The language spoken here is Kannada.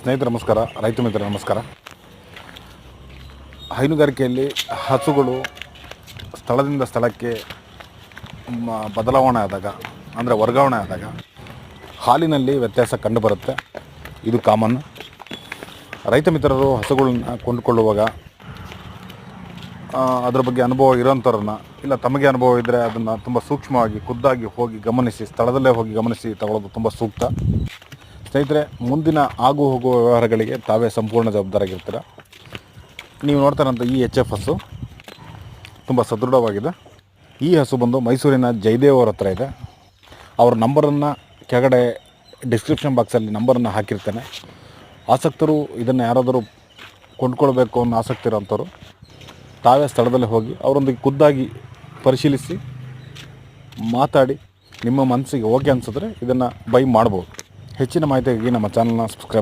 ಸ್ನೇಹಿತರೆ ನಮಸ್ಕಾರ, ರೈತ ಮಿತ್ರರೇ ನಮಸ್ಕಾರ. ಹೈನುಗಾರಿಕೆಯಲ್ಲಿ ಹಸುಗಳು ಸ್ಥಳದಿಂದ ಸ್ಥಳಕ್ಕೆ ಬದಲಾವಣೆ ಆದಾಗ, ಅಂದರೆ ವರ್ಗಾವಣೆ ಆದಾಗ ಹಾಲಿನಲ್ಲಿ ವ್ಯತ್ಯಾಸ ಕಂಡುಬರುತ್ತೆ. ಇದು ಕಾಮನ್. ರೈತ ಮಿತ್ರರು ಹಸುಗಳನ್ನ ಕೊಂಡುಕೊಳ್ಳುವಾಗ ಅದರ ಬಗ್ಗೆ ಅನುಭವ ಇರೋಂಥವ್ರನ್ನ, ಇಲ್ಲ ತಮಗೆ ಅನುಭವ ಇದ್ದರೆ ಅದನ್ನು ತುಂಬ ಸೂಕ್ಷ್ಮವಾಗಿ ಖುದ್ದಾಗಿ ಹೋಗಿ ಗಮನಿಸಿ, ಸ್ಥಳದಲ್ಲೇ ಹೋಗಿ ಗಮನಿಸಿ ತಗೊಳ್ಳೋದು ತುಂಬ ಸೂಕ್ತ. ಸ್ನೇಹಿತರೆ, ಮುಂದಿನ ಆಗು ಹೋಗುವ ವ್ಯವಹಾರಗಳಿಗೆ ತಾವೇ ಸಂಪೂರ್ಣ ಜವಾಬ್ದಾರಿಯಾಗಿರ್ತೀರ. ನೀವು ನೋಡ್ತಾರಂತ ಈ HF ಹಸು ತುಂಬ ಸದೃಢವಾಗಿದೆ. ಈ ಹಸು ಬಂದು ಮೈಸೂರಿನ ಜಯದೇವ್ ಅವ್ರ ಹತ್ರ ಇದೆ. ಅವ್ರ ನಂಬರನ್ನು ಕೆಳಗಡೆ ಡಿಸ್ಕ್ರಿಪ್ಷನ್ ಬಾಕ್ಸಲ್ಲಿ ನಂಬರನ್ನು ಹಾಕಿರ್ತೇನೆ. ಆಸಕ್ತರು ಇದನ್ನು ಯಾರಾದರೂ ಕೊಂಡ್ಕೊಳ್ಬೇಕು ಅನ್ನೋ ಆಸಕ್ತಿ ಇರೋಂಥವ್ರು ತಾವೇ ಸ್ಥಳದಲ್ಲಿ ಹೋಗಿ ಅವರೊಂದಿಗೆ ಖುದ್ದಾಗಿ ಪರಿಶೀಲಿಸಿ ಮಾತಾಡಿ ನಿಮ್ಮ ಮನಸ್ಸಿಗೆ ಓಕೆ ಅನಿಸಿದ್ರೆ ಇದನ್ನು ಬೈ ಮಾಡ್ಬೋದು. ಹೆಚ್ಚಿನ ಮಾಹಿತಿಗಾಗಿ ನಮ್ಮ ಚಾನಲ್ನ ಸಬ್ಸ್ಕ್ರೈಬ್